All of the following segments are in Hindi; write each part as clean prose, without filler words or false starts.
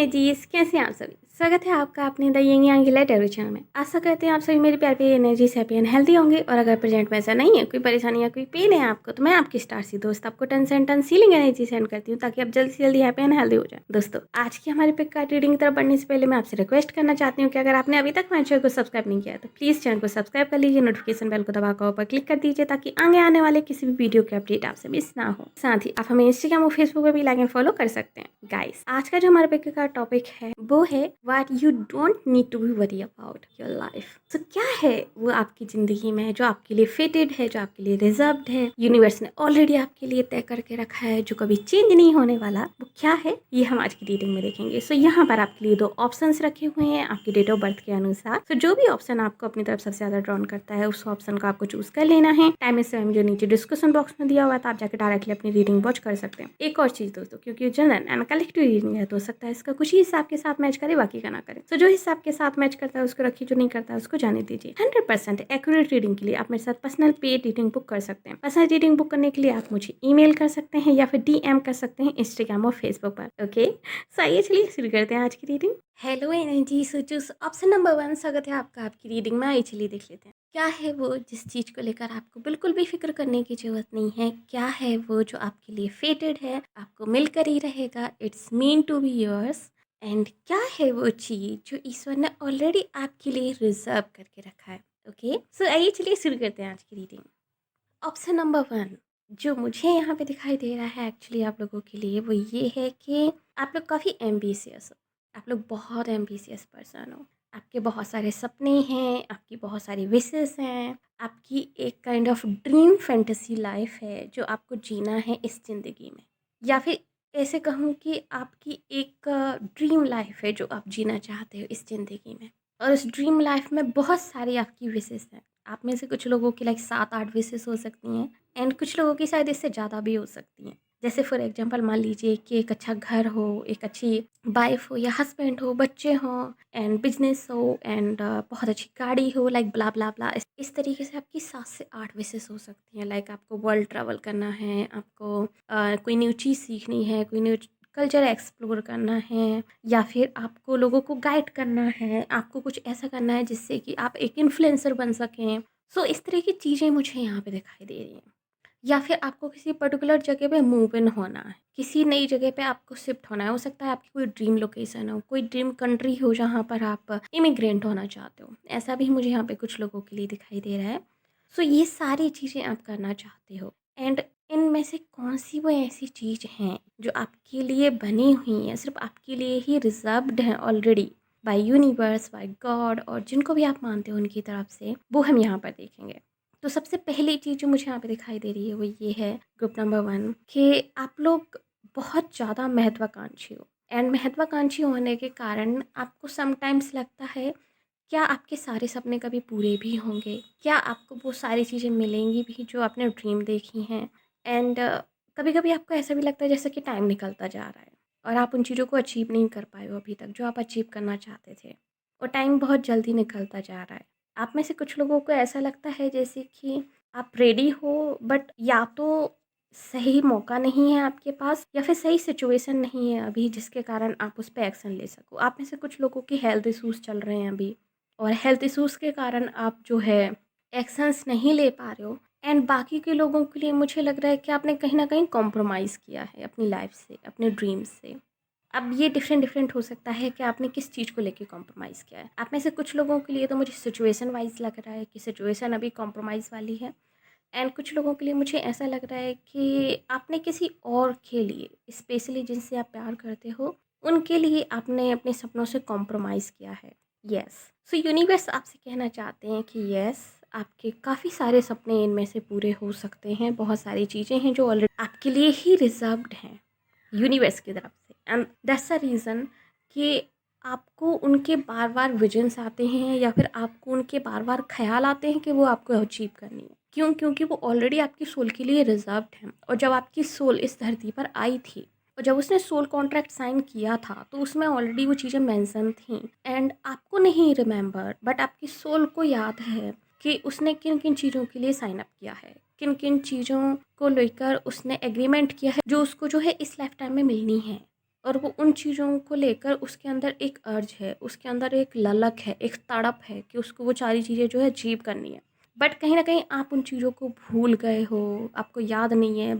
एनर्जीज, कैसे हैं आप सभी। स्वागत है आपका अपने the young yang letter channel में। आशा करते हैं आप सभी मेरे प्यार पे एनर्जीज हैप्पी एंड हेल्दी होंगे। और अगर प्रेजेंट में ऐसा नहीं है, कोई परेशानी या कोई पेन है आपको, तो मैं आपकी स्टार सी दोस्त आपको टन से टन सीलिंग एनर्जी सेंड करती हूँ, ताकि आप जल्दी से जल्दी हैप्पी एंड हेल्दी हो जाए। दोस्तों, आज की हमारे पिक कार्ड रीडिंग की तरफ बढ़ने से पहले मैं आपसे रिक्वेस्ट करना चाहती हूँ कि अगर आपने अभी तक हमारे चैनल को सब्सक्राइब नहीं किया तो प्लीज चैनल को सब्सक्राइब कर लीजिए, नोटिफिकेशन बेल को दबाकर ऊपर क्लिक कर दीजिए, ताकि आगे आने वाले किसी भी वीडियो के अपडेट आपसे मिस ना हो। साथ ही आप हमें इंस्टाग्राम और फेसबुक पर भी लाइक एंड फॉलो कर सकते हैं। गाइस, आज का जो हमारे पिक का टॉपिक है वो है what you don't need to be worry about your life. तो क्या है वो आपकी जिंदगी में जो आपके लिए फिटेड है, जो आपके लिए रिजर्व्ड है, यूनिवर्स ने ऑलरेडी आपके लिए तय करके रखा है, जो कभी चेंज नहीं होने वाला, वो क्या है ये हम आज की रीडिंग में देखेंगे। सो यहाँ पर आपके लिए 2 ऑप्शंस रखे हुए हैं आपके डेट ऑफ बर्थ के अनुसार। तो जो भी ऑप्शन आपको अपनी तरफ सबसे ज्यादा ड्रॉन करता है उस ऑप्शन को आपको चूज कर लेना है। टाइम इस जो नीचे डिस्क्रिप्शन बॉक्स में दिया हुआ था, आप जाकर डायरेक्टली अपनी रीडिंग वॉच कर सकते हैं। एक और चीज दोस्तों, क्योंकि जनरल एंड कलेक्टिव रीडिंग है तो हो सकता है इसका कुछ ही हिसाब के साथ मैच करे, बाकी का ना करे। तो जो हिसाब के साथ मैच करता है उसको रखिए, जो नहीं करता है उसको जाने दीजिए। 100% एक्यूरेट रीडिंग के लिए आप मेरे साथ पर्सनल पेड रीडिंग बुक कर सकते हैं। पर्सनल रीडिंग बुक करने के लिए आप मुझे ईमेल कर सकते हैं या फिर डीएम कर सकते हैं इंस्टाग्राम और फेसबुक पर। ओके, सो आइए चलिए शुरू करते हैं आज की reading. Hello energy, so choose option number 1। स्वागत है आपका आपकी रीडिंग में। आइए चलिए देख लेते हैं क्या है वो जिस चीज़ को लेकर आपको बिल्कुल भी फिक्र करने की जरूरत नहीं है। क्या है वो जो आपके लिए फेटेड है, आपको मिलकर ही रहेगा, it's mean to be yours. And क्या है वो चीज़ जो ईश्वर ने ऑलरेडी आपके लिए रिजर्व करके रखा है। ओके, सो आइए चलिए शुरू करते हैं आज की रीडिंग। ऑप्शन नंबर 1 जो मुझे यहाँ पे दिखाई दे रहा है एक्चुअली आप लोगों के लिए, वो ये है कि आप लोग काफ़ी एम्बिशियस हो। आप लोग बहुत एम्बिशियस पर्सन हो। आपके बहुत सारे सपने हैं, आपकी बहुत सारी विशेस हैं, आपकी एक kind of dream fantasy life है जो आपको जीना है इस ज़िंदगी में। या फिर ऐसे कहूँ कि आपकी एक ड्रीम लाइफ है जो आप जीना चाहते हो इस ज़िंदगी में। और उस ड्रीम लाइफ में बहुत सारी आपकी विशेस हैं। आप में से कुछ लोगों की लाइक 7-8 विशेस हो सकती हैं, एंड कुछ लोगों की शायद इससे ज़्यादा भी हो सकती हैं। जैसे फॉर एग्जांपल मान लीजिए कि एक अच्छा घर हो, एक अच्छी वाइफ हो या हस्बैंड हो, बच्चे हों, एंड बिजनेस हो, एंड बहुत अच्छी गाड़ी हो, लाइक ब्ला ब्ला ब्ला। इस तरीके से आपकी 7 से 8 विशेस हो सकती हैं। लाइक आपको वर्ल्ड ट्रैवल करना है, आपको कोई न्यू चीज़ सीखनी है, कोई न्यू कल्चर एक्सप्लोर करना है, या फिर आपको लोगों को गाइड करना है, आपको कुछ ऐसा करना है जिससे कि आप एक इन्फ्लुएंसर बन सकें। सो इस तरह की चीज़ें मुझे यहाँ पे दिखाई दे रही हैं। या फिर आपको किसी पर्टिकुलर जगह पे मूव इन होना है, किसी नई जगह पे आपको शिफ्ट होना है। हो सकता है आपकी कोई ड्रीम लोकेशन हो, कोई ड्रीम कंट्री हो जहाँ पर आप इमिग्रेंट होना चाहते हो। ऐसा भी मुझे यहाँ पे कुछ लोगों के लिए दिखाई दे रहा है। सो ये सारी चीज़ें आप करना चाहते हो, एंड इनमें से कौन सी वो ऐसी चीज़ हैं जो आपके लिए बनी हुई हैं, सिर्फ आपके लिए ही रिजर्व्ड हैं already by universe, by God, और जिनको भी आप मानते हो उनकी तरफ से, वो हम यहाँ पर देखेंगे। तो सबसे पहली चीज़ जो मुझे यहाँ पे दिखाई दे रही है वो ये है, ग्रुप नंबर 1, कि आप लोग बहुत ज़्यादा महत्वाकांक्षी हो। एंड महत्वाकांक्षी होने के कारण आपको समटाइम्स लगता है, क्या आपके सारे सपने कभी पूरे भी होंगे? क्या आपको वो सारी चीज़ें मिलेंगी भी जो आपने ड्रीम देखी हैं? एंड कभी-कभी आपको ऐसा भी लगता है जैसे कि टाइम निकलता जा रहा है और आप उन चीज़ों को अचीव नहीं कर पाए हो अभी तक, जो आप अचीव करना चाहते थे, और टाइम बहुत जल्दी निकलता जा रहा है। आप में से कुछ लोगों को ऐसा लगता है जैसे कि आप रेडी हो, बट या तो सही मौका नहीं है आपके पास, या फिर सही सिचुएशन नहीं है अभी जिसके कारण आप उस पे एक्शन ले सको। आप में से कुछ लोगों की हेल्थ इश्यूज़ चल रहे हैं अभी, और हेल्थ इश्यूज़ के कारण आप जो है एक्शंस नहीं ले पा रहे हो। एंड बाकी के लोगों के लिए मुझे लग रहा है कि आपने कहीं न कहीं कॉम्प्रोमाइज़ किया है अपनी लाइफ से, अपने ड्रीम्स से। अब ये डिफरेंट डिफरेंट हो सकता है कि आपने किस चीज़ को लेके कॉम्प्रोमाइज़ किया है। आप में से कुछ लोगों के लिए तो मुझे सिचुएशन वाइज़ लग रहा है कि सिचुएशन अभी कॉम्प्रोमाइज़ वाली है, एंड कुछ लोगों के लिए मुझे ऐसा लग रहा है कि आपने किसी और के लिए, स्पेशली जिनसे आप प्यार करते हो, उनके लिए आपने अपने सपनों से कॉम्प्रोमाइज़ किया है। यस, सो यूनिवर्स आपसे कहना चाहते हैं कि यस, आपके काफ़ी सारे सपने इनमें से पूरे हो सकते हैं। बहुत सारी चीज़ें हैं जो ऑलरेडी आपके लिए ही रिजर्व्ड हैं यूनिवर्स की तरफ से, एंड दैट्स द रीज़न कि आपको उनके बार बार विजन्स आते हैं, या फिर आपको उनके बार बार ख्याल आते हैं कि वो आपको अचीव करनी है। क्यों? क्योंकि वो ऑलरेडी आपकी सोल के लिए रिजर्व्ड हैं। और जब आपकी सोल इस धरती पर आई थी और जब उसने सोल कॉन्ट्रैक्ट साइन किया था, तो उसमें ऑलरेडी वो चीज़ें मेंशन थी। एंड आपको नहीं रिमेंबर, बट आपकी सोल को याद है कि उसने किन किन चीज़ों के लिए साइन अप किया है, किन किन चीज़ों को लेकर उसने एग्रीमेंट किया है जो उसको जो है इस लाइफ टाइम में मिलनी है। और वो उन चीज़ों को लेकर उसके अंदर एक अर्ज है, उसके अंदर एक ललक है, एक तड़प है कि उसको वो सारी चीज़ें जो है अचीव करनी है। बट कहीं न कहीं आप उन चीज़ों को भूल गए हो, आपको याद नहीं है,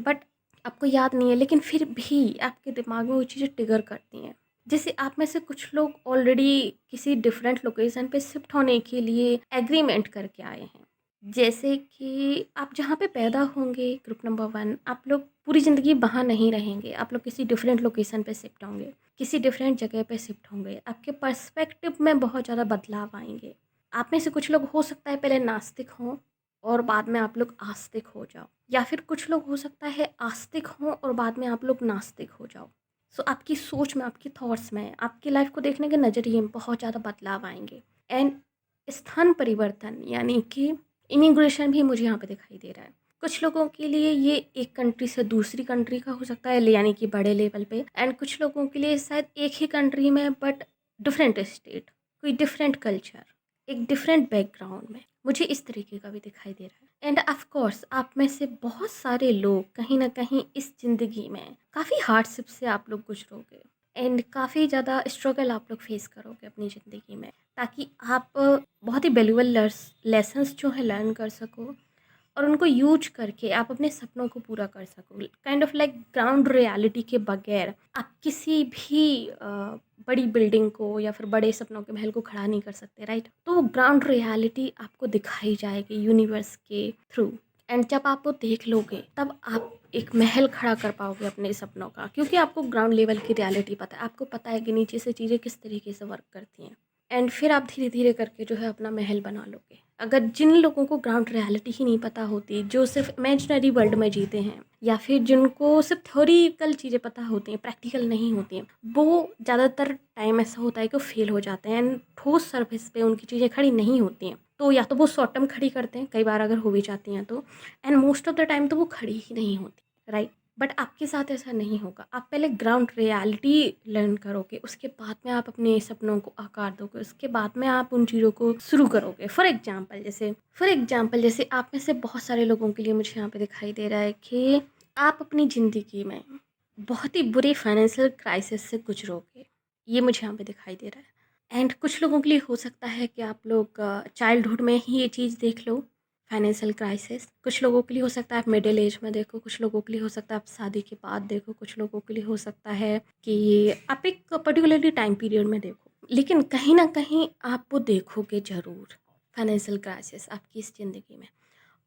आपको याद नहीं है लेकिन फिर भी आपके दिमाग में वो चीज़ें ट्रिगर करती हैं। जैसे आप में से कुछ लोग ऑलरेडी किसी डिफरेंट लोकेशन पे शिफ्ट होने के लिए एग्रीमेंट करके आए हैं। जैसे कि आप जहाँ पे पैदा होंगे, ग्रुप नंबर 1, आप लोग पूरी ज़िंदगी वहाँ नहीं रहेंगे, आप लोग किसी डिफरेंट लोकेशन पे शिफ्ट होंगे, किसी डिफरेंट जगह पे शिफ्ट होंगे, आपके पर्सपेक्टिव में बहुत ज़्यादा बदलाव आएँगे। आप में से कुछ लोग हो सकता है पहले नास्तिक हों और बाद में आप लोग आस्तिक हो जाओ, या फिर कुछ लोग हो सकता है आस्तिक हों और बाद में आप लोग नास्तिक हो जाओ। सो आपकी सोच में, आपकी थॉट्स में, आपकी लाइफ को देखने के नज़रिए में बहुत ज़्यादा बदलाव आएँगे। एंड स्थान परिवर्तन यानी कि इमिग्रेशन भी मुझे यहाँ पे दिखाई दे रहा है। कुछ लोगों के लिए ये एक कंट्री से दूसरी कंट्री का हो सकता है, यानी कि बड़े लेवल पे, एंड कुछ लोगों के लिए शायद एक ही कंट्री में बट डिफरेंट स्टेट, कोई डिफरेंट कल्चर, एक डिफरेंट बैकग्राउंड में। मुझे इस तरीके का भी दिखाई दे रहा है। एंड ऑफ कोर्स आप में से बहुत सारे लोग कहीं न कहीं इस ज़िंदगी में काफ़ी हार्डशिप से आप लोग गुज़रोगे एंड काफ़ी ज़्यादा स्ट्रगल आप लोग फेस करोगे अपनी ज़िंदगी में, ताकि आप बहुत ही वैल्यूएबल लेसन्स जो है लर्न कर सको और उनको यूज करके आप अपने सपनों को पूरा कर सको। Kind of like ground reality के बगैर आप किसी भी बड़ी बिल्डिंग को या फिर बड़े सपनों के महल को खड़ा नहीं कर सकते, राइट? तो ग्राउंड रियलिटी आपको दिखाई जाएगी यूनिवर्स के थ्रू, एंड जब आप वो देख लोगे तब आप एक महल खड़ा कर पाओगे अपने सपनों का, क्योंकि आपको ग्राउंड लेवल की रियलिटी पता है, आपको पता है कि नीचे से चीज़ें किस तरीके से वर्क करती हैं, एंड फिर आप धीरे धीरे करके जो है अपना महल बना लोगे। अगर जिन लोगों को ग्राउंड रियलिटी ही नहीं पता होती, जो सिर्फ इमेजिनरी वर्ल्ड में जीते हैं, या फिर जिनको सिर्फ थ्योरिकल चीज़ें पता होती हैं, प्रैक्टिकल नहीं होती हैं, वो ज़्यादातर टाइम ऐसा होता है कि वो फेल हो जाते हैं एंड ठोस सरफेस पे उनकी चीज़ें खड़ी नहीं होती हैं। तो या तो वो शॉर्ट टर्म खड़ी करते हैं, कई बार अगर हो भी जाती हैं तो, and most of the time तो वो खड़ी ही नहीं होती, राइट? बट आपके साथ ऐसा नहीं होगा। आप पहले ग्राउंड रियलिटी लर्न करोगे, उसके बाद में आप अपने सपनों को आकार दोगे, उसके बाद में आप उन चीज़ों को शुरू करोगे। फॉर एग्जांपल जैसे आप में से बहुत सारे लोगों के लिए मुझे यहाँ पे दिखाई दे रहा है कि आप अपनी ज़िंदगी में बहुत ही बुरे फाइनेंशियल क्राइसिस से गुजरोगे। ये मुझे यहाँ पे दिखाई दे रहा है। एंड कुछ लोगों के लिए हो सकता है कि आप लोग चाइल्डहुड में ही ये चीज़ देख लो, फाइनेंशियल क्राइसिस। कुछ लोगों के लिए हो सकता है आप मिडिल एज में देखो, कुछ लोगों के लिए हो सकता है आप शादी के बाद देखो, कुछ लोगों के लिए हो सकता है कि आप एक पर्टिकुलरली टाइम पीरियड में देखो। लेकिन कहीं न कहीं आप वो देखोगे ज़रूर, फाइनेंशियल क्राइसिस आपकी इस ज़िंदगी में।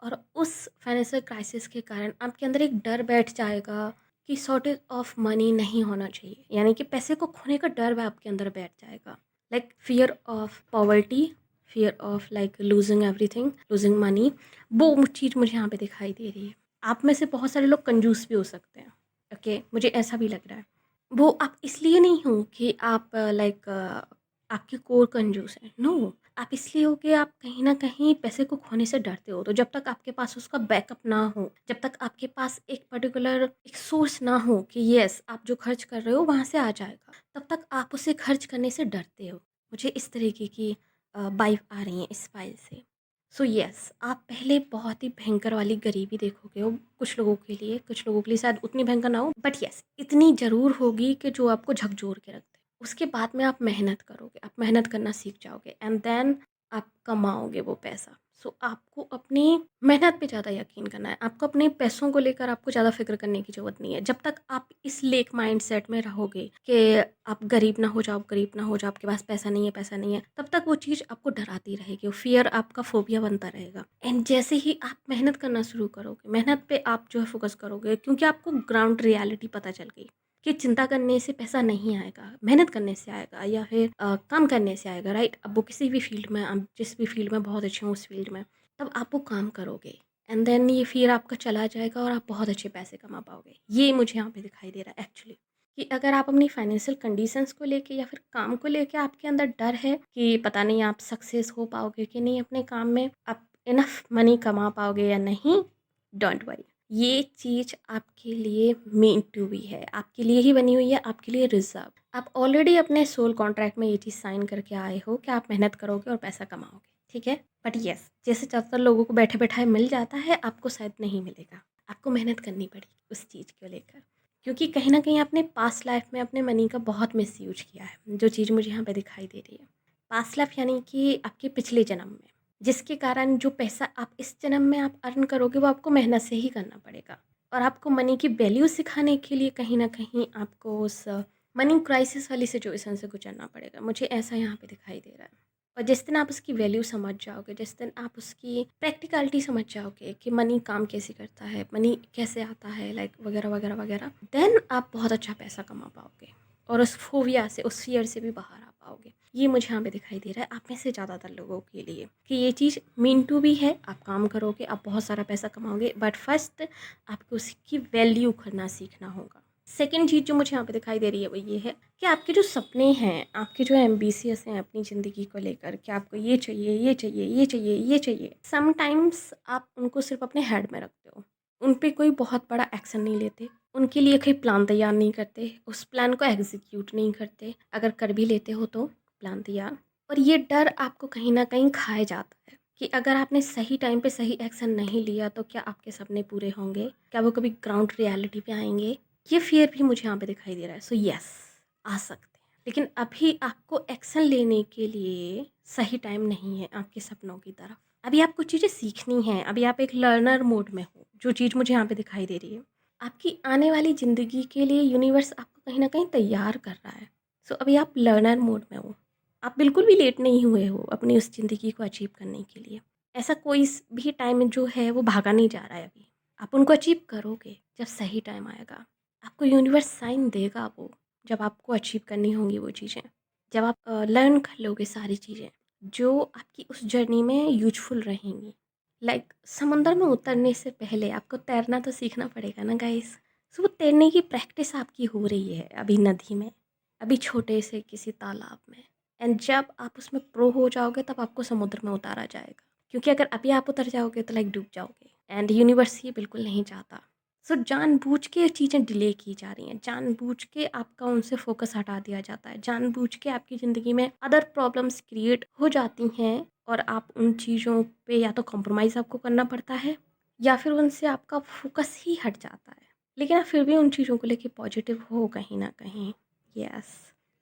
और उस फाइनेंशियल क्राइसिस के कारण आपके अंदर एक डर बैठ जाएगा कि शॉर्टेज ऑफ मनी नहीं होना चाहिए, यानी कि पैसे को खोने का डर आपके अंदर बैठ जाएगा। Like fear of poverty, fear of like losing everything, losing money, वो चीज़ मुझे यहाँ पे दिखाई दे रही है। आप में से बहुत सारे लोग कंजूस भी हो सकते हैं, ओके, मुझे ऐसा भी लग रहा है। वो आप इसलिए नहीं हो कि आप लाइक आपके कोर कंजूस हैं, नो, आप इसलिए हो कि आप कहीं न कहीं पैसे को खोने से डरते हो। तो जब तक आपके पास उसका बैकअप ना हो, जब तक आपके पास एक पर्टिकुलर एक सोर्स ना हो कि येस आप जो खर्च कर रहे हो वहाँ से आ जाएगा, तब तक आप उसे खर्च करने से डरते हो। मुझे इस तरीके की वाइब आ रही है इस फाइल से। सो येस, आप पहले बहुत ही भयंकर वाली गरीबी देखोगे हो कुछ लोगों के लिए शायद उतनी भयंकर ना हो, बट येस इतनी ज़रूर होगी कि जो आपको झकझोर के रख दे। उसके बाद में आप मेहनत करोगे, आप मेहनत करना सीख जाओगे एंड देन आप कमाओगे वो पैसा। सो आपको अपनी मेहनत पे ज़्यादा यकीन करना है, आपको अपने पैसों को लेकर आपको ज़्यादा फ़िक्र करने की ज़रूरत नहीं है। जब तक आप इस लेक माइंडसेट में रहोगे कि आप गरीब ना हो जाओ, गरीब ना हो जाओ, आपके पास पैसा नहीं है, तब तक वो चीज़ आपको डराती रहेगी, वो फ़ियर आपका फ़ोबिया बनता रहेगा। एंड जैसे ही आप मेहनत करना शुरू करोगे, मेहनत पे आप जो है फ़ोकस करोगे, क्योंकि आपको ग्राउंड रियलिटी पता चल गई कि चिंता करने से पैसा नहीं आएगा, मेहनत करने से आएगा या फिर काम करने से आएगा, राइट? अब वो किसी भी फील्ड में, आप जिस भी फील्ड में बहुत अच्छे हो उस फील्ड में, तब आप वो काम करोगे एंड देन ये फिर आपका चला जाएगा और आप बहुत अच्छे पैसे कमा पाओगे। ये मुझे यहाँ पे दिखाई दे रहा है एक्चुअली, कि अगर आप अपनी फाइनेंशियल कंडीशंस को लेके या फिर काम को लेके आपके अंदर डर है कि पता नहीं आप सक्सेस हो पाओगे कि नहीं अपने काम में, आप इनफ मनी कमा पाओगे या नहीं, डोंट वरी, ये चीज़ आपके लिए मेंट टू बी है, आपके लिए ही बनी हुई है, आपके लिए रिजर्व। आप ऑलरेडी अपने सोल कॉन्ट्रैक्ट में ये चीज़ साइन करके आए हो कि आप मेहनत करोगे और पैसा कमाओगे, ठीक है? बट येस, जैसे ज़्यादातर लोगों को बैठे बैठाए मिल जाता है, आपको शायद नहीं मिलेगा। आपको मेहनत करनी पड़ेगी उस चीज़ को लेकर। क्योंकि कहीं न कहीं आपने पास्ट लाइफ़ में अपने मनी का बहुत मिसयूज़ किया है, जो चीज़ मुझे यहाँ पे दिखाई दे रही है। पास्ट लाइफ़ यानी कि आपके पिछले जन्म में, जिसके कारण जो पैसा आप इस जन्म में आप अर्न करोगे, वो आपको मेहनत से ही करना पड़ेगा। और आपको मनी की वैल्यू सिखाने के लिए कहीं न कहीं आपको उस मनी क्राइसिस वाली सिचुएशन से गुज़रना पड़ेगा। मुझे ऐसा यहाँ पे दिखाई दे रहा है। और जिस दिन आप उसकी वैल्यू समझ जाओगे, जिस दिन आप उसकी प्रैक्टिकलिटी समझ जाओगे कि मनी काम कैसे करता है, मनी कैसे आता है, लाइक वगैरह वगैरह वगैरह, देन आप बहुत अच्छा पैसा कमा पाओगे और उस फोबिया से, उस फियर से भी बाहर आ पाओगे। ये मुझे यहाँ पे दिखाई दे रहा है आप में से ज़्यादातर लोगों के लिए कि ये चीज़ मीन टू भी है। आप काम करोगे, आप बहुत सारा पैसा कमाओगे, बट फर्स्ट आपको उसकी वैल्यू करना सीखना होगा। सेकेंड चीज़ जो मुझे यहाँ पे दिखाई दे रही है वो ये है कि आपके जो सपने हैं, आपके जो एम्बिशियस हैं अपनी ज़िंदगी को लेकर, कि आपको ये चाहिए, ये चाहिए, ये चाहिए, ये चाहिए, समटाइम्स आप उनको सिर्फ अपने हेड में रखते हो, उन पे कोई बहुत बड़ा एक्शन नहीं लेते, उनके लिए कोई प्लान तैयार नहीं करते, उस प्लान को एग्जीक्यूट नहीं करते, अगर कर भी लेते हो तो प्लान तैयार। और ये डर आपको कहीं ना कहीं खाए जाता है कि अगर आपने सही टाइम पे सही एक्शन नहीं लिया तो क्या आपके सपने पूरे होंगे, क्या वो कभी ग्राउंड रियलिटी पे आएंगे। ये फियर भी मुझे यहाँ पे दिखाई दे रहा है। सो यस, आ सकते हैं, लेकिन अभी आपको एक्शन लेने के लिए सही टाइम नहीं है आपके सपनों की तरफ। अभी आपको चीज़ें सीखनी हैं, अभी आप एक लर्नर मोड में हो, जो चीज़ मुझे यहाँ पे दिखाई दे रही है। आपकी आने वाली ज़िंदगी के लिए यूनिवर्स आपको कहीं ना कहीं तैयार कर रहा है। सो अभी आप लर्नर मोड में हो, आप बिल्कुल भी लेट नहीं हुए हो अपनी उस ज़िंदगी को अचीव करने के लिए। ऐसा कोई भी टाइम जो है वो भागा नहीं जा रहा है। अभी आप उनको अचीव करोगे जब सही टाइम आएगा। आपको यूनिवर्स साइन देगा वो, जब आपको अचीव करनी होंगी वो चीज़ें, जब आप लर्न कर लोगे सारी चीज़ें जो आपकी उस जर्नी में यूजफुल रहेंगी। लाइक समुंदर में उतरने से पहले आपको तैरना तो सीखना पड़ेगा ना गाइस। सो वो तैरने की प्रैक्टिस आपकी हो रही है अभी नदी में, अभी छोटे से किसी तालाब में। एंड जब आप उसमें प्रो हो जाओगे तब आपको समुद्र में उतारा जाएगा, क्योंकि अगर अभी आप उतर जाओगे तो लाइक डूब जाओगे, एंड यूनिवर्स ये बिल्कुल नहीं चाहता। सो जानबूझ के चीज़ें डिले की जा रही हैं, जानबूझ के आपका उनसे फोकस हटा दिया जाता है, जानबूझ के आपकी ज़िंदगी में अदर प्रॉब्लम्स क्रिएट हो जाती हैं और आप उन चीज़ों पे या तो कॉम्प्रोमाइज़ आपको करना पड़ता है या फिर उनसे आपका फोकस ही हट जाता है। लेकिन आप फिर भी उन चीज़ों को लेके पॉजिटिव हो कहीं ना कहीं। यस,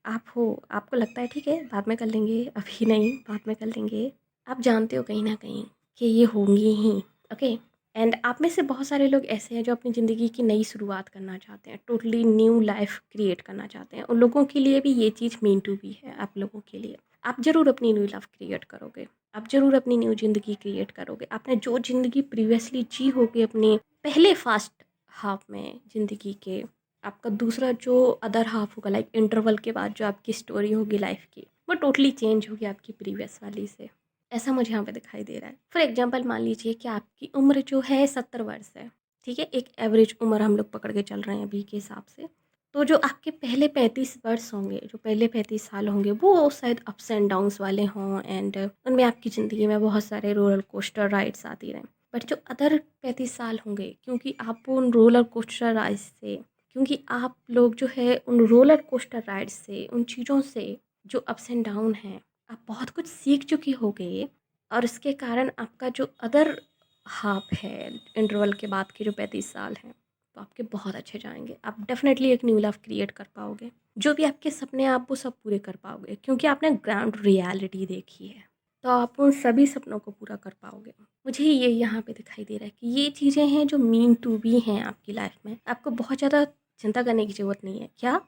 आप हो, आपको लगता है ठीक है बाद में कर लेंगे, अभी नहीं, बाद में कर लेंगे। आप जानते हो कहीं ना कहीं कि ये होंगी ही। ओके, एंड आप में से बहुत सारे लोग ऐसे हैं जो अपनी ज़िंदगी की नई शुरुआत करना चाहते हैं, टोटली न्यू लाइफ क्रिएट करना चाहते हैं। उन लोगों के लिए भी ये चीज़ मीन टू भी है। आप लोगों के लिए आप ज़रूर अपनी न्यू लाइफ क्रिएट करोगे, आप ज़रूर अपनी न्यू ज़िंदगी क्रिएट करोगे। आपने जो ज़िंदगी प्रीवियसली जी होगी अपने पहले फास्ट हाफ में ज़िंदगी के, आपका दूसरा जो अदर हाफ होगा लाइक इंटरवल के बाद जो आपकी स्टोरी होगी लाइफ की, वो टोटली चेंज होगी आपकी प्रीवियस वाली से। ऐसा मुझे यहाँ पे दिखाई दे रहा है। फॉर एग्जांपल मान लीजिए कि आपकी उम्र जो है 70 वर्ष है, ठीक है, एक एवरेज उम्र हम लोग पकड़ के चल रहे हैं अभी के हिसाब से। तो जो आपके पहले 35 वर्ष होंगे, जो पहले 35 साल होंगे, वो शायद अप्स एंड डाउन्स वाले हों, एंड उनमें आपकी ज़िंदगी में बहुत सारे रोलर कोस्टर राइड्स आती रहें। बट जो अदर 35 साल होंगे, क्योंकि आप उन रोलर कोस्टर राइड्स से, क्योंकि आप लोग जो है उन रोलर कोस्टर राइड्स से, उन चीज़ों से जो अप्स एंड डाउन हैं, आप बहुत कुछ सीख चुके होगे। और उसके कारण आपका जो अदर हाफ है इंटरवल के बाद के जो 35 साल हैं, तो आपके बहुत अच्छे जाएंगे। आप डेफिनेटली एक न्यू लाइफ क्रिएट कर पाओगे, जो भी आपके सपने हैं आप वो सब पूरे कर पाओगे, क्योंकि आपने ग्राउंड रियलिटी देखी है। तो आप उन सभी सपनों को पूरा कर पाओगे। मुझे ये यहाँ पे दिखाई दे रहा है कि ये चीज़ें हैं जो मीन टू बी हैं आपकी लाइफ में। आपको बहुत ज़्यादा चिंता करने की ज़रूरत नहीं है। क्या,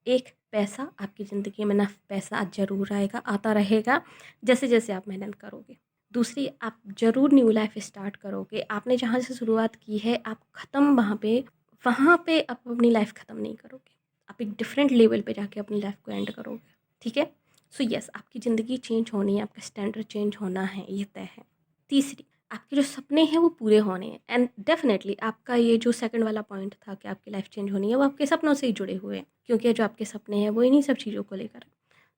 एक पैसा आपकी ज़िंदगी में, ना पैसा ज़रूर आएगा, आता रहेगा जैसे जैसे आप मेहनत करोगे। दूसरी, आप ज़रूर न्यू लाइफ स्टार्ट करोगे। आपने जहाँ से शुरुआत की है आप ख़त्म वहाँ पे आप अपनी लाइफ ख़त्म नहीं करोगे। आप एक डिफरेंट लेवल पे जाके अपनी लाइफ को एंड करोगे। ठीक है। सो यस, आपकी ज़िंदगी चेंज होनी है, आपका स्टैंडर्ड चेंज होना है, ये तय है। तीसरी, आपके जो सपने हैं वो पूरे होने हैं, एंड डेफिनेटली आपका ये जो सेकंड वाला पॉइंट था कि आपकी लाइफ चेंज होनी है, वो आपके सपनों से ही जुड़े हुए हैं, क्योंकि जो आपके सपने हैं वो इन्हीं सब चीज़ों को लेकर,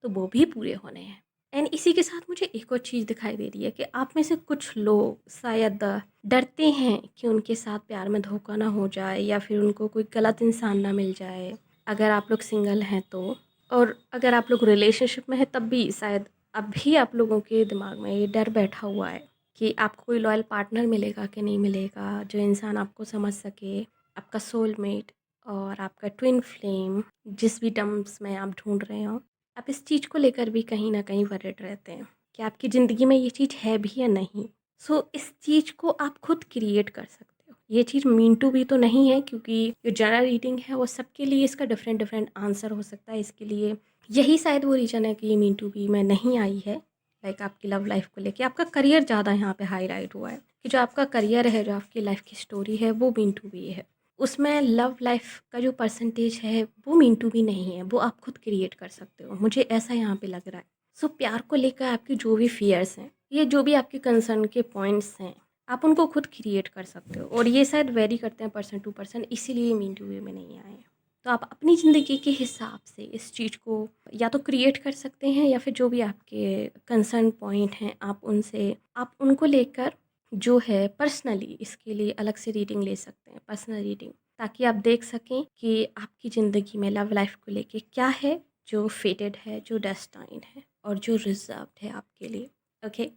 तो वो भी पूरे होने हैं। एंड इसी के साथ मुझे एक और चीज़ दिखाई दे रही है कि आप में से कुछ लोग शायद डरते हैं कि उनके साथ प्यार में धोखा ना हो जाए, या फिर उनको कोई गलत इंसान ना मिल जाए, अगर आप लोग सिंगल हैं तो। और अगर आप लोग रिलेशनशिप में हैं तब भी शायद अभी आप लोगों के दिमाग में ये डर बैठा हुआ है कि आपको कोई लॉयल पार्टनर मिलेगा कि नहीं मिलेगा, जो इंसान आपको समझ सके, आपका सोलमेट, और आपका ट्विन फ्लेम, जिस भी टर्म्स में आप ढूंढ रहे हो, आप इस चीज़ को लेकर भी कहीं ना कहीं वरिड रहते हैं कि आपकी ज़िंदगी में ये चीज़ है भी या नहीं। सो इस चीज़ को आप खुद क्रिएट कर सकते हो। ये चीज़ मीन टू बी तो नहीं है, क्योंकि जो जनरल रीडिंग है वो सबके लिए इसका डिफरेंट डिफरेंट आंसर हो सकता है। इसके लिए यही शायद वो रीज़न है कि ये मीन टू बी में नहीं आई है। लाइक आपकी लव लाइफ को लेके आपका करियर ज़्यादा यहाँ पे हाईलाइट हुआ है कि जो आपका करियर है, जो आपकी लाइफ की स्टोरी है, वो मीन टू बी है। उसमें लव लाइफ का जो परसेंटेज है वो मीन टू बी नहीं है, वो आप खुद क्रिएट कर सकते हो, मुझे ऐसा यहाँ पे लग रहा है। सो प्यार को लेकर आपके जो भी फियर्स हैं, ये जो भी आपके कंसर्न के पॉइंट्स हैं, आप उनको खुद क्रिएट कर सकते हो। और ये शायद वेरी करते हैं पर्सन टू पर्सन, इसीलिए मीन टू बी में नहीं आए हैं। तो आप अपनी ज़िंदगी के हिसाब से इस चीज़ को या तो क्रिएट कर सकते हैं, या फिर जो भी आपके कंसर्न पॉइंट हैं आप उनको लेकर जो है पर्सनली इसके लिए अलग से रीडिंग ले सकते हैं, पर्सनल रीडिंग, ताकि आप देख सकें कि आपकी ज़िंदगी में लव लाइफ को लेके क्या है जो फेटेड है, जो डेस्टाइन है, और जो रिजर्व्ड है आपके लिए। ओके,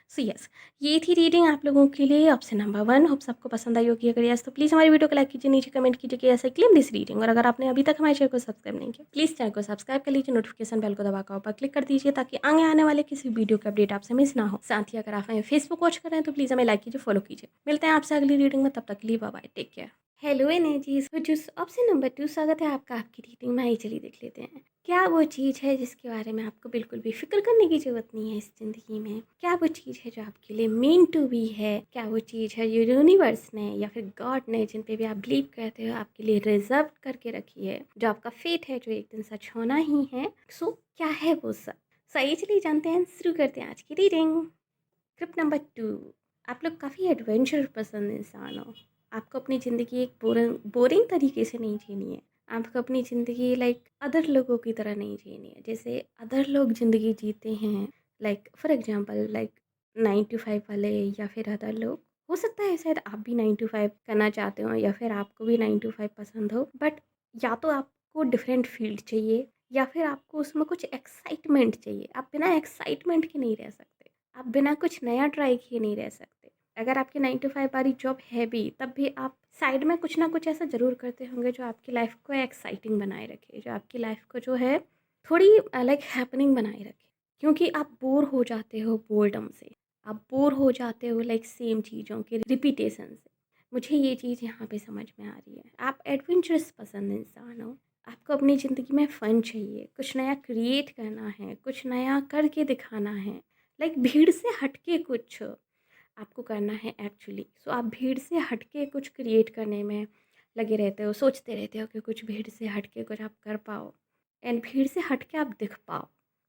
सो यस, ये थी रीडिंग आप लोगों के लिए, ऑप्शन नंबर 1। होप सबको पसंद आई होगी। अगर यस तो प्लीज़ हमारी वीडियो को लाइक कीजिए, नीचे कमेंट कीजिए कि ऐसा क्लेम दिस रीडिंग। और अगर आपने अभी तक हमारे चैनल को सब्सक्राइब नहीं किया, प्लीज़ चैनल को सब्सक्राइब कर लीजिए, नोटिफिकेशन बेल को दबाकर ऊपर क्लिक कर दीजिए, ताकि आगे आने वाले किसी वीडियो के अपडेट आपसे मिस ना हो। साथ ही अगर आप हमें फेसबुक वॉच कर रहे हैं तो प्लीज़ हमें लाइक कीजिए, फॉलो कीजिए। मिलते हैं आपसे अगली रीडिंग में, तब तक के लिए bye bye, take care. Hello energies, option number 2, स्वागत है आपका आपकी रीडिंग में। चलिए देख लेते हैं, क्या वो चीज़ है जिसके बारे में आपको बिल्कुल भी फिक्र करने की ज़रूरत नहीं है इस ज़िंदगी में? क्या वो चीज़ है जो आपके लिए मीन टू बी है? क्या वो चीज़ है जो यूनिवर्स ने या फिर गॉड ने, जिन पे भी आप बिलीव करते हो, आपके लिए रिजर्व करके रखी है, जो आपका फेट है, जो एक दिन सच होना ही है? सो क्या है वो सब? सही, चलिए जानते हैं, शुरू करते हैं आज की रीडिंग। स्क्रिप्ट नंबर 2, आप लोग काफ़ी एडवेंचर पसंद इंसान हो। आपको अपनी ज़िंदगी एक बोरिंग तरीके से नहीं जीनी है। आपको अपनी ज़िंदगी लाइक अदर लोगों की तरह नहीं जीनी है, जैसे अदर लोग ज़िंदगी जीते हैं। Like for example, like 9 to 5 वाले, या फिर अदर लोग। हो सकता है शायद आप भी 9 to 5 करना चाहते हो, या फिर आपको भी 9 to 5 पसंद हो, बट या तो आपको डिफरेंट फील्ड चाहिए, या फिर आपको उसमें कुछ एक्साइटमेंट चाहिए। आप बिना एक्साइटमेंट के नहीं रह सकते, आप बिना कुछ नया ट्राई किए नहीं रह सकते। अगर आपकी 9 to 5 वाली जॉब है भी, तब भी आप साइड में कुछ ना कुछ ऐसा ज़रूर करते होंगे जो आपकी लाइफ को एक्साइटिंग बनाए रखे, जो आपकी लाइफ को जो है थोड़ी लाइक हैपनिंग बनाए रखे। क्योंकि आप बोर हो जाते हो बोर्डम से, आप बोर हो जाते हो लाइक सेम चीज़ों के रिपीटेशन से। मुझे ये चीज़ यहाँ पे समझ में आ रही है। आप एडवेंचरस पसंद इंसान हो, आपको अपनी ज़िंदगी में फ़न चाहिए, कुछ नया क्रिएट करना है, कुछ नया करके दिखाना है। लाइक भीड़ से हटके कुछ आपको करना है एक्चुअली। सो आप भीड़ से हटके कुछ क्रिएट करने में लगे रहते हो, सोचते रहते हो कि कुछ भीड़ से हटके कुछ आप कर पाओ, एंड भीड़ से हटके आप दिख पाओ।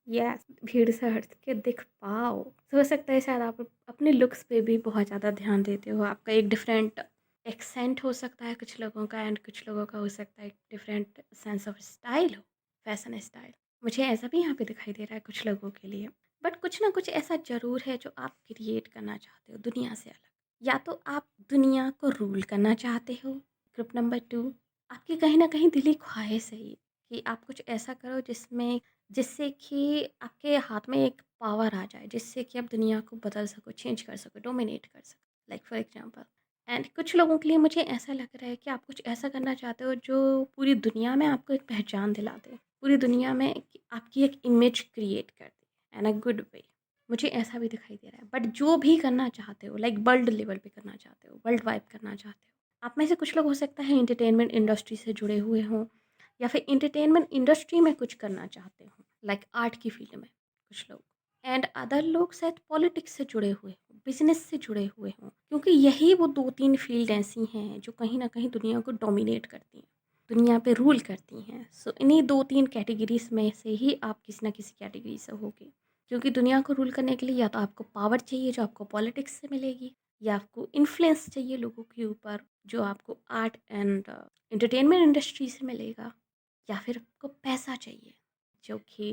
यस, भीड़ से हटके दिख पाओ। तो हो सकता है शायद आप अपने लुक्स पे भी बहुत ज़्यादा ध्यान देते हो। आपका एक डिफरेंट एक्सेंट हो सकता है कुछ लोगों का, एंड कुछ लोगों का हो सकता है एक डिफरेंट सेंस ऑफ स्टाइल हो, फैशन स्टाइल। मुझे ऐसा भी यहाँ पे दिखाई दे रहा है कुछ लोगों के लिए। बट कुछ ना कुछ ऐसा ज़रूर है जो आप क्रिएट करना चाहते हो दुनिया से अलग, या तो आप दुनिया को रूल करना चाहते हो। ग्रुप नंबर 2, आपकी कहीं ना कहीं दिली ख्वाहिश है ये कि आप कुछ ऐसा करो जिससे कि आपके हाथ में एक पावर आ जाए, जिससे कि आप दुनिया को बदल सको, चेंज कर सको, डोमिनेट कर सको। लाइक फॉर एग्जांपल, एंड कुछ लोगों के लिए मुझे ऐसा लग रहा है कि आप कुछ ऐसा करना चाहते हो जो पूरी दुनिया में आपको एक पहचान दिला दे, पूरी दुनिया में आपकी एक इमेज क्रिएट कर दे एन अ गुड वे। मुझे ऐसा भी दिखाई दे रहा है। बट जो भी करना चाहते हो, लाइक वर्ल्ड लेवल पे करना चाहते हो, वर्ल्ड वाइड करना चाहते हो। आप में से कुछ लोग हो सकता है एंटरटेनमेंट इंडस्ट्री से जुड़े हुए हों, या फिर एंटरटेनमेंट इंडस्ट्री में कुछ करना चाहते हो, लाइक आर्ट की फील्ड में कुछ लोग। एंड अदर लोग शायद पॉलिटिक्स से जुड़े हुए हों, बिजनेस से जुड़े हुए हों, क्योंकि यही वो 2-3 फील्ड ऐसी हैं जो कहीं ना कहीं दुनिया को डोमिनेट करती हैं, दुनिया पे रूल करती हैं। सो इन्हीं 2-3 कैटेगरीज में से ही आप किसी ना किसी कैटेगरी से होगे, क्योंकि दुनिया को रूल करने के लिए या तो आपको पावर चाहिए जो आपको पॉलिटिक्स से मिलेगी, या आपको इन्फ्लुएंस चाहिए लोगों के ऊपर जो आपको आर्ट एंड एंटरटेनमेंट इंडस्ट्री से मिलेगा, या फिर आपको पैसा चाहिए जो कि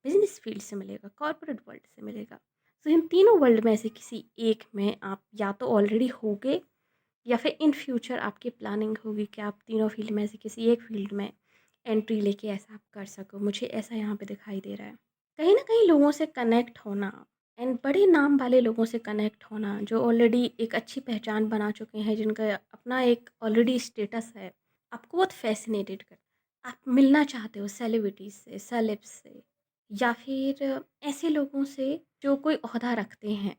बिजनेस फील्ड से मिलेगा, कॉर्पोरेट वर्ल्ड से मिलेगा। तो इन तीनों वर्ल्ड में से किसी एक में आप या तो ऑलरेडी होगे, या फिर इन फ्यूचर आपकी प्लानिंग होगी कि आप तीनों फील्ड में से किसी एक फील्ड में एंट्री लेके ऐसा आप कर सको। मुझे ऐसा यहाँ पे दिखाई दे रहा है। कहीं ना कहीं लोगों से कनेक्ट होना, एंड बड़े नाम वाले लोगों से कनेक्ट होना जो ऑलरेडी एक अच्छी पहचान बना चुके हैं, जिनका अपना एक ऑलरेडी स्टेटस है, आपको बहुत फ़ैसिनेटेड करता है। आप मिलना चाहते हो सेलिब्रिटीज़ से, सेलेब्स से या फिर ऐसे लोगों से जो कोई ओहदा रखते हैं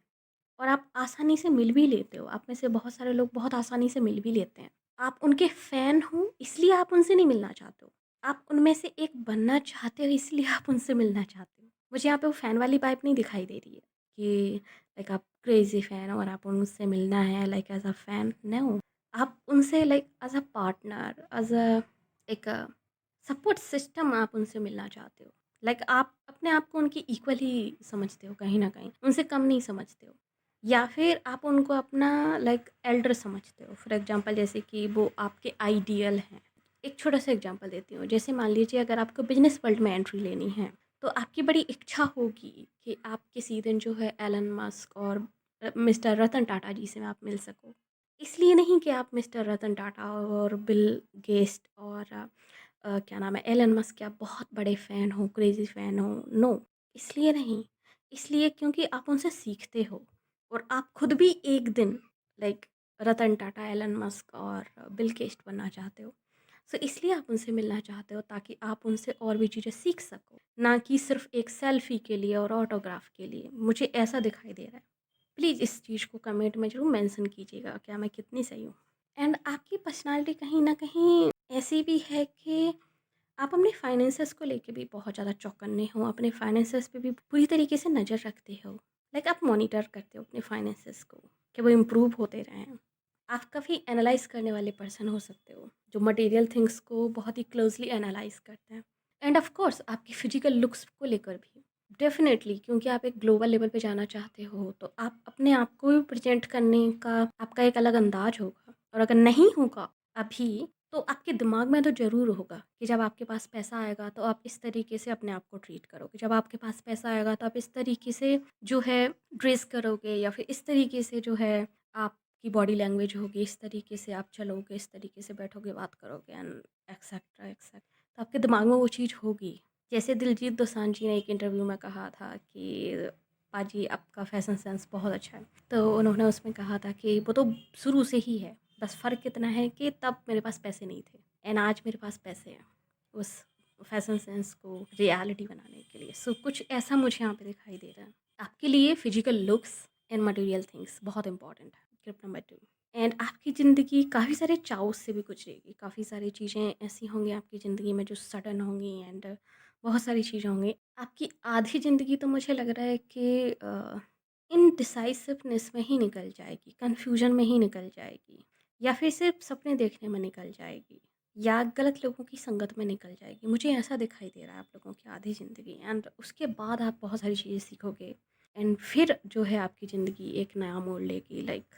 और आप आसानी से मिल भी लेते हो। आप में से बहुत सारे लोग बहुत आसानी से मिल भी लेते हैं। आप उनके फ़ैन हो इसलिए आप उनसे नहीं मिलना चाहते हो। आप उनमें से एक बनना चाहते हो इसलिए आप उनसे मिलना चाहते हो। मुझे यहाँ पे वो फ़ैन वाली वाइब नहीं दिखाई दे रही है कि लाइक आप क्रेज़ी फ़ैन हो और आप उनसे मिलना है like as a fan, no. आप उनसे like as a partner, as a एक सपोर्ट सिस्टम आप उनसे मिलना चाहते हो। लाइक आप अपने आप को उनकी इक्वल ही समझते हो कहीं न कहीं, उनसे कम नहीं समझते हो। या फिर आप उनको अपना लाइक एल्डर समझते हो। फॉर एग्ज़ाम्पल जैसे कि वो आपके आइडियल हैं। एक छोटा-सा एग्ज़ाम्पल देती हूँ, जैसे मान लीजिए अगर आपको बिज़नेस वर्ल्ड में एंट्री लेनी है, तो आपकी बड़ी इच्छा होगी कि आप किसी दिन जो है एलन मस्क और मिस्टर रतन टाटा जी से आप मिल सको। इसलिए नहीं कि आप मिस्टर रतन टाटा और बिल गेट्स और क्या नाम है एलन मस्क के आप बहुत बड़े फ़ैन हो, क्रेज़ी फ़ैन हो, नो, इसलिए नहीं। इसलिए क्योंकि आप उनसे सीखते हो और आप खुद भी एक दिन like Ratan Tata, Elon Musk और बिल गेट्स बनना चाहते हो। सो इसलिए आप उनसे मिलना चाहते हो ताकि आप उनसे और भी चीज़ें सीख सको, ना कि सिर्फ़ एक सेल्फ़ी के लिए और ऑटोग्राफ के लिए। मुझे ऐसा दिखाई दे रहा है। प्लीज़ इस चीज़ को कमेंट में ज़रूर मेंशन कीजिएगा, क्या मैं कितनी सही हूँ? एंड आपकी पर्सनैलिटी कहीं न कहीं ऐसी भी है कि आप अपने फाइनेंसेस को लेके भी बहुत ज़्यादा चौकन्ने हो, अपने फाइनेंसेस पे भी पूरी तरीके से नज़र रखते हो। लाइक आप मॉनिटर करते हो अपने फाइनेंसेस को कि वो इम्प्रूव होते रहें। आप काफ़ी एनालाइज़ करने वाले पर्सन हो सकते हो, जो मटेरियल थिंग्स को बहुत ही क्लोज़ली एनालाइज़ करते हैं। एंड ऑफ़ कोर्स आपकी फ़िज़िकल लुक्स को लेकर भी। डेफ़िनेटली क्योंकि आप एक ग्लोबल लेवल पे जाना चाहते हो, तो आप अपने आप को भी प्रेज़ेंट करने का आपका एक अलग अंदाज़ होगा और अगर नहीं होगा अभी, तो आपके दिमाग में तो ज़रूर होगा कि जब आपके पास पैसा आएगा, तो आप इस तरीके से अपने आप को ट्रीट करोगे। जब आपके पास पैसा आएगा, तो आप इस तरीके से जो है ड्रेस करोगे या फिर इस तरीके से जो है आपकी बॉडी लैंग्वेज होगी, इस तरीके से आप चलोगे, इस तरीके से बैठोगे, बात करोगे एंड एक्सेट्रा, एक्सेट्रा। तो आपके दिमाग में वो चीज़ होगी। जैसे दिलजीत दोसांझ जी ने एक इंटरव्यू में कहा था कि पाजी आपका फ़ैशन सेंस बहुत अच्छा है। तो उन्होंने उसमें कहा था कि वो तो शुरू से ही है, बस फ़र्क इतना है कि तब मेरे पास पैसे नहीं थे एंड आज मेरे पास पैसे हैं, उस फ़ैशन सेंस को रियलिटी बनाने के लिए। सो कुछ ऐसा मुझे यहाँ पे दिखाई दे रहा है। आपके लिए physical looks and material things बहुत इंपॉर्टेंट है। टिप नंबर 2, एंड आपकी ज़िंदगी काफ़ी सारे चाव से भी गुजरेगी। काफ़ी सारी चीज़ें ऐसी होंगी आपकी ज़िंदगी में जो सडन होंगी एंड बहुत सारी चीज़ें होंगी। आपकी आधी ज़िंदगी तो मुझे लग रहा है कि इनडिसाइसिवनेस में ही निकल जाएगी, कन्फ्यूजन में ही निकल जाएगी या फिर सिर्फ सपने देखने में निकल जाएगी या गलत लोगों की संगत में निकल जाएगी। मुझे ऐसा दिखाई दे रहा है आप लोगों की आधी ज़िंदगी एंड उसके बाद आप बहुत सारी चीज़ें सीखोगे एंड फिर जो है आपकी ज़िंदगी एक नया मोड़ लेगी, लाइक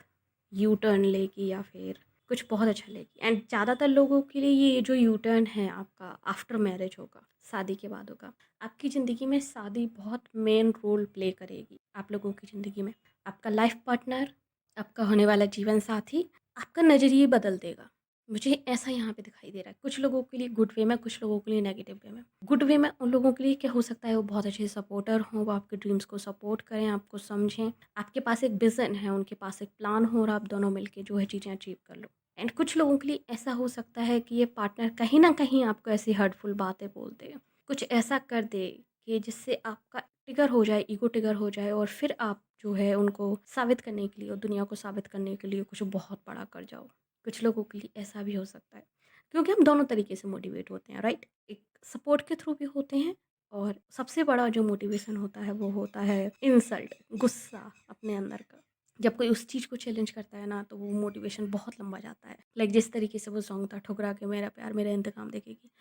यू टर्न लेगी या फिर कुछ बहुत अच्छा लेगी। एंड ज़्यादातर लोगों के लिए ये जो यू टर्न है आपका आफ्टर मैरिज होगा, शादी के बाद होगा। आपकी ज़िंदगी में शादी बहुत मेन रोल प्ले करेगी आप लोगों की ज़िंदगी में। आपका लाइफ पार्टनर, आपका होने वाला जीवन साथी आपका नज़रिए बदल देगा। मुझे ऐसा यहाँ पे दिखाई दे रहा है। कुछ लोगों के लिए गुड वे में, कुछ लोगों के लिए नेगेटिव वे में। गुड वे में उन लोगों के लिए क्या हो सकता है, वो बहुत अच्छे सपोर्टर हों, वो आपके ड्रीम्स को सपोर्ट करें, आपको समझें। आपके पास एक विज़न है, उनके पास एक प्लान हो और आप दोनों मिलके जो है चीज़ें अचीव कर लो। एंड कुछ लोगों के लिए ऐसा हो सकता है कि ये पार्टनर कहीं न कहीं आपको ऐसी हर्टफुल बातें बोल दे। कुछ ऐसा कर दे कि जिससे आपका ट्रिगर हो जाए, ईगो ट्रिगर हो जाए और फिर आप जो है उनको साबित करने के लिए और दुनिया को साबित करने के लिए कुछ बहुत बड़ा कर जाओ। कुछ लोगों के लिए ऐसा भी हो सकता है क्योंकि हम दोनों तरीके से मोटिवेट होते हैं, राइट? एक सपोर्ट के थ्रू भी होते हैं और सबसे बड़ा जो मोटिवेशन होता है वो होता है इंसल्ट, गुस्सा अपने अंदर का। जब कोई उस चीज़ को चैलेंज करता है ना, तो वो मोटिवेशन बहुत लंबा जाता है। लाइक जिस तरीके से वो सॉन्ग था ठुकरा के मेरा प्यार मेरा इंतकाम देखेगी।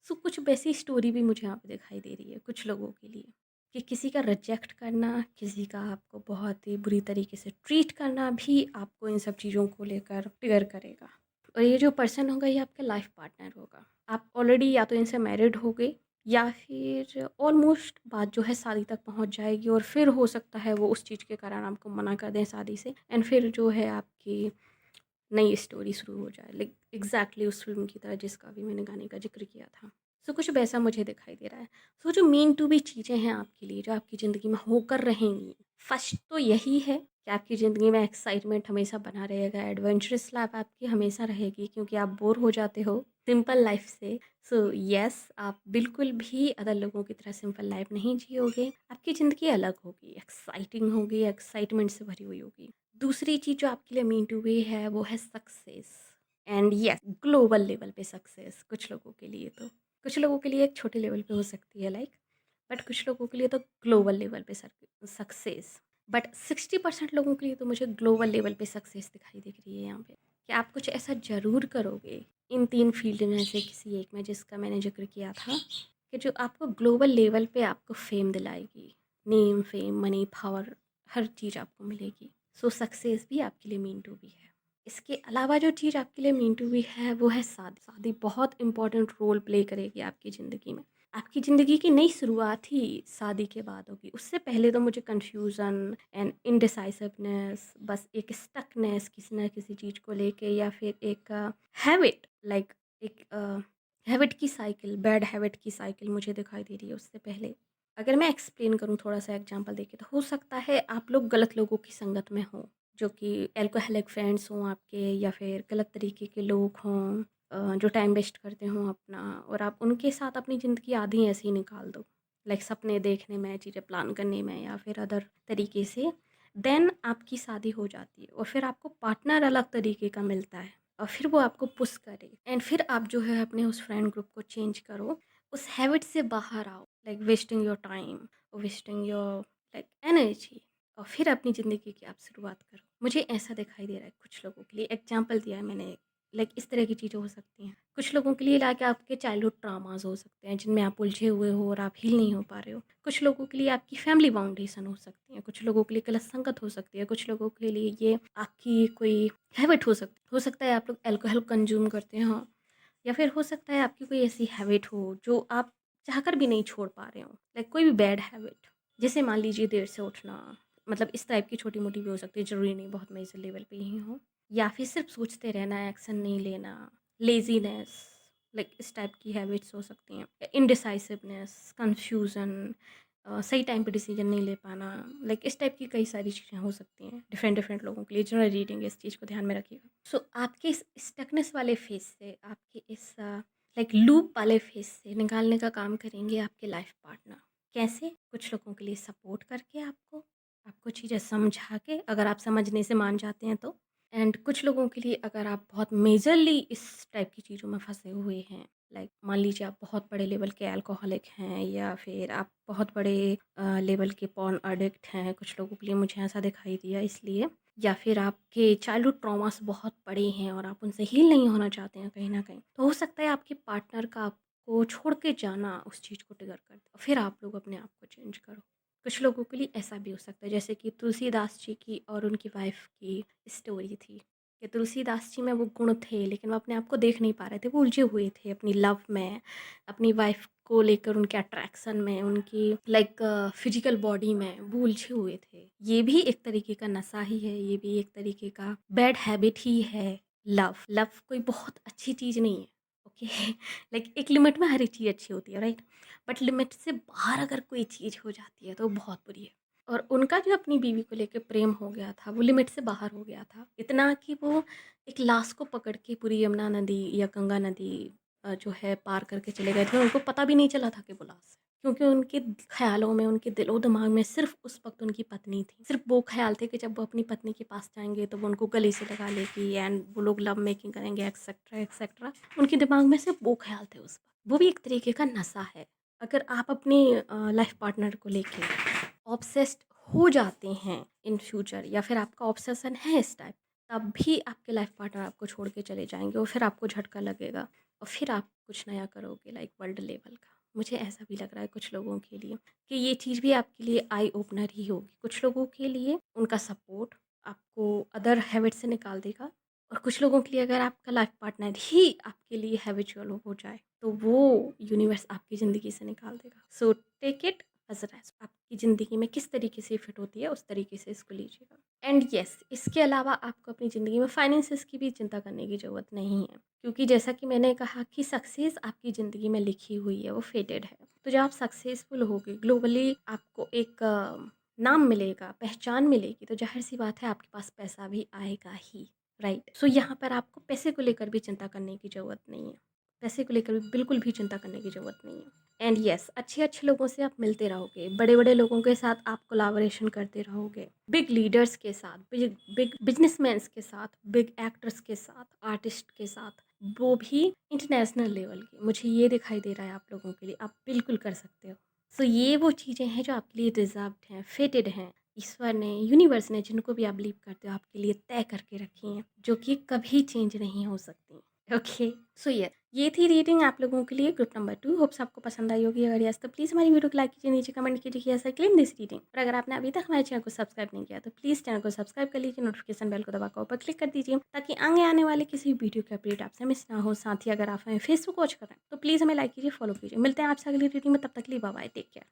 सो कुछ वैसी स्टोरी भी मुझे यहाँ पे दिखाई दे रही है कुछ लोगों के लिए कि किसी का रिजेक्ट करना, किसी का आपको बहुत ही बुरी तरीके से ट्रीट करना भी आपको इन सब चीज़ों को लेकर ट्रिगर करेगा। और ये जो पर्सन होगा ये आपका लाइफ पार्टनर होगा। आप ऑलरेडी या तो इनसे मैरिड हो गए या फिर ऑलमोस्ट बात जो है शादी तक पहुंच जाएगी और फिर हो सकता है वो उस चीज़ के कारण आपको मना कर दें शादी से एंड फिर जो है आपकी नई स्टोरी शुरू हो जाए, लाइक एग्जैक्टली उस फिल्म की तरह जिसका भी मैंने गाने का जिक्र किया था। सो कुछ वैसा मुझे दिखाई दे रहा है। सो जो मीन टू बी चीज़ें हैं आपके लिए जो आपकी ज़िंदगी में होकर रहेंगी, फर्स्ट तो यही है कि आपकी ज़िंदगी में एक्साइटमेंट हमेशा बना रहेगा, एडवेंचरस लाइफ आपकी हमेशा रहेगी क्योंकि आप बोर हो जाते हो सिंपल लाइफ से। सो यस, आप बिल्कुल भी अदर लोगों की तरह सिंपल लाइफ नहीं जियोगे, आपकी ज़िंदगी अलग होगी, एक्साइटिंग होगी, एक्साइटमेंट से भरी हुई होगी। दूसरी चीज़ जो आपके लिए मीन टू बी है वो है success. And yes, global level पे सक्सेस कुछ लोगों के लिए तो, कुछ लोगों के लिए एक छोटे लेवल पे हो सकती है लाइक, बट कुछ लोगों के लिए तो ग्लोबल लेवल पे सक्सेस। बट 60% लोगों के लिए तो मुझे ग्लोबल लेवल पे सक्सेस दिखाई दिख रही है यहाँ पे, कि आप कुछ ऐसा ज़रूर करोगे इन 3 फील्ड में से किसी एक में, जिसका मैंने ज़िक्र किया था, कि जो आपको ग्लोबल लेवल पे आपको फ़ेम दिलाएगी। नेम, फ़ेम, मनी, पावर, हर चीज़ आपको मिलेगी। सो सक्सेस भी आपके लिए मीन टू बी है। इसके अलावा जो चीज़ आपके लिए मीन टू बी है वो है शादी। शादी बहुत इंपॉर्टेंट रोल प्ले करेगी आपकी ज़िंदगी में। आपकी ज़िंदगी की नई शुरुआत ही शादी के बाद होगी। उससे पहले तो मुझे कन्फ्यूज़न एंड इनडिसाइसिवनेस, बस एक स्टकनेस किसी न किसी चीज़ को लेके, या फिर एक हैबिट लाइक एक हैबिट की साइकिल, बैड हैबिट की साइकिल मुझे दिखाई दे रही है उससे पहले। अगर मैं एक्सप्लेन करूँ थोड़ा-सा एग्ज़ाम्पल देके, तो हो सकता है आप लोग गलत लोगों की संगत में हों, जो कि अल्कोहलिक फ्रेंड्स हों आपके, या फिर गलत तरीके के लोग हों, जो टाइम वेस्ट करते हों अपना, और आप उनके साथ अपनी ज़िंदगी आधी ऐसे ही निकाल दो, लाइक सपने देखने में, चीज़ें प्लान करने में, या फिर अदर तरीके से। देन आपकी शादी हो जाती है और फिर आपको पार्टनर अलग तरीके का मिलता है, और फिर वो आपको पुश करे, एंड फिर आप जो है अपने उस फ्रेंड ग्रुप को चेंज करो, उस हैबिट से बाहर आओ, like wasting your time, wasting your like energy, और फिर अपनी ज़िंदगी की आप शुरुआत करो। मुझे ऐसा दिखाई दे रहा है कुछ लोगों के लिए, एग्जाम्पल दिया है मैंने, लाइक इस तरह की चीज़ें हो सकती हैं। कुछ लोगों के लिए लाइक आपके चाइल्डहुड ट्रॉमास हो सकते हैं जिनमें आप उलझे हुए हो और आप हील नहीं हो पा रहे हो। कुछ लोगों के लिए आपकी फैमिली बाउंडेशन हो सकती है, कुछ लोगों के लिए गलत संगत हो सकती है, कुछ लोगों के लिए ये आपकी कोई हैबिट हो सकता है आप लोग अल्कोहल कंज्यूम करते हो, या फिर हो सकता है आपकी कोई ऐसी हैबिट हो जो आप चाहकर भी नहीं छोड़ पा रहे हो, लाइक कोई भी बैड हैबिट, जैसे मान लीजिए देर से उठना, मतलब इस टाइप की छोटी मोटी भी हो सकती है, ज़रूरी नहीं बहुत मेजर लेवल पे ही हो, या फिर सिर्फ सोचते रहना, एक्शन नहीं लेना, लेजीनेस, लाइक इस टाइप की हैबिट्स हो सकती हैं, इनडिसाइसिवनेस, कंफ्यूजन, सही टाइम पे डिसीजन नहीं ले पाना, लाइक इस टाइप की कई सारी चीज़ें हो सकती हैं डिफरेंट डिफरेंट लोगों के लिए। जनरल रीडिंग, इस चीज़ को ध्यान में रखिएगा। सो आपके इस स्टकनेस वाले फेस से, आपके इस लाइक लूप वाले फेस से निकालने का काम करेंगे आपके लाइफ पार्टनर। कैसे? कुछ लोगों के लिए सपोर्ट करके, आपको आपको चीज़ें समझा के, अगर आप समझने से मान जाते हैं तो, एंड कुछ लोगों के लिए अगर आप बहुत मेजरली इस टाइप की चीज़ों में फंसे हुए हैं, लाइक मान लीजिए आप बहुत बड़े लेवल के अल्कोहलिक हैं, या फिर आप बहुत बड़े लेवल के पॉर्न एडिक्ट हैं, कुछ लोगों के लिए मुझे ऐसा दिखाई दिया इसलिए, या फिर आपके चाइल्डहुड ट्रॉमास बहुत बड़े हैं और आप उनसे हील नहीं होना चाहते हैं कहीं ना कहीं, तो हो सकता है आपके पार्टनर का आपको छोड़ के जाना उस चीज़ को ट्रिगर कर दे, फिर आप लोग अपने आप को चेंज करो। कुछ लोगों के लिए ऐसा भी हो सकता है, जैसे कि तुलसीदास जी की और उनकी वाइफ की स्टोरी थी, कि तुलसीदास जी में वो गुण थे लेकिन वो अपने आप को देख नहीं पा रहे थे, वो उलझे हुए थे अपनी लव में, अपनी वाइफ को लेकर उनके अट्रैक्शन में, उनकी लाइक फिजिकल बॉडी में वो उलझे हुए थे। ये भी एक तरीके का नशा ही है, ये भी एक तरीके का बैड हैबिट ही है। लव लव कोई बहुत अच्छी चीज़ नहीं है, ओके लाइक एक लिमिट में हर एक चीज़ अच्छी होती है, राइट, बट लिमिट से बाहर अगर कोई चीज़ हो जाती है तो वो बहुत बुरी है। और उनका जो अपनी बीवी को लेके प्रेम हो गया था वो लिमिट से बाहर हो गया था, इतना कि वो एक लाश को पकड़ के पूरी यमुना नदी या गंगा नदी जो है पार करके चले गए थे, उनको पता भी नहीं चला था कि वो लाश है, क्योंकि उनके ख्यालों में, उनके दिलो दिमाग में सिर्फ उस वक्त उनकी पत्नी थी। सिर्फ वो ख्याल थे कि जब वो अपनी पत्नी के पास जाएंगे तो वो उनको गले से लगा लेगी एंड वो लोग लव मेकिंग करेंगे, एक्सेट्रा एक्सेट्रा। उनके दिमाग में सिर्फ वो ख्याल थे उस वक्त। वो भी एक तरीके का नशा है। अगर आप अपनी लाइफ पार्टनर को लेके ऑब्सेस्ड हो जाते हैं इन फ्यूचर, या फिर आपका ऑब्सेशन है इस टाइप, तब भी आपके लाइफ पार्टनर आपको छोड़ के चले जाएंगे और फिर आपको झटका लगेगा और फिर आप कुछ नया करोगे लाइक वर्ल्ड लेवल का। मुझे ऐसा भी लग रहा है कुछ लोगों के लिए कि ये चीज़ भी आपके लिए आई ओपनर ही होगी। कुछ लोगों के लिए उनका सपोर्ट आपको अदर हैबिट से निकाल देगा, और कुछ लोगों के लिए अगर आपका लाइफ पार्टनर ही आपके लिए हैबिचुअल हो जाए तो वो यूनिवर्स आपकी ज़िंदगी से निकाल देगा। सो टेक इट एज आपकी ज़िंदगी में किस तरीके से फिट होती है उस तरीके से इसको लीजिएगा। एंड यस, इसके अलावा आपको अपनी ज़िंदगी में फाइनेंसेस की भी चिंता करने की ज़रूरत नहीं है, क्योंकि जैसा कि मैंने कहा कि सक्सेस आपकी ज़िंदगी में लिखी हुई है, वो फेटेड है। तो जब आप सक्सेसफुल होगे ग्लोबली, आपको एक नाम मिलेगा, पहचान मिलेगी, तो ज़ाहिर-सी बात है आपके पास पैसा भी आएगा ही, राइट? सो यहाँ पर आपको पैसे को लेकर भी चिंता करने की ज़रूरत नहीं है। पैसे को लेकर भी बिल्कुल भी चिंता करने की ज़रूरत नहीं है। एंड येस, अच्छे-अच्छे लोगों से आप मिलते रहोगे, बड़े-बड़े लोगों के साथ आप कोलैबोरेशन करते रहोगे, बिग लीडर्स के साथ, बिग बिग बिज़नेसमैन्स के साथ, बिग एक्टर्स के साथ, आर्टिस्ट के साथ, वो भी इंटरनेशनल लेवल के। मुझे ये दिखाई दे रहा है आप लोगों के लिए, आप बिल्कुल कर सकते हो। सो ये वो चीज़ें हैं जो आपके लिए रिज़र्व्ड हैं, फेटेड हैं। ईश्वर ने, यूनिवर्स ने, जिनको भी आप बिलीव करते हो, आपके लिए तय करके रखी हैं, जो कि कभी चेंज नहीं हो सकती। ओके, सो ये थी रीडिंग आप लोगों के लिए, ग्रुप नंबर 2। होप्स आपको पसंद आई होगी। अगर यस तो प्लीज़ हमारी वीडियो को लाइक कीजिए, नीचे कमेंट कीजिए कि ऐसा क्लेम दिस रीडिंग। और अगर आपने अभी तक हमारे चैनल को सब्सक्राइब नहीं किया तो प्लीज़ चैनल को सब्सक्राइब कर लीजिए, नोटिफिकेशन बेल को दबाकर ऊपर क्लिक कर दीजिए, ताकि आगे आने वाले किसी वीडियो की अपडेट आपसे मिस ना हो। साथ ही अगर आप हमें फेसबुक वॉच कर रहे हैं तो प्लीज़ हमें लाइक कीजिए, फॉलो कीजिए। मिलते हैं आपसे अगली रीडिंग में, तब तक के लिए बाय बाय, टेक केयर।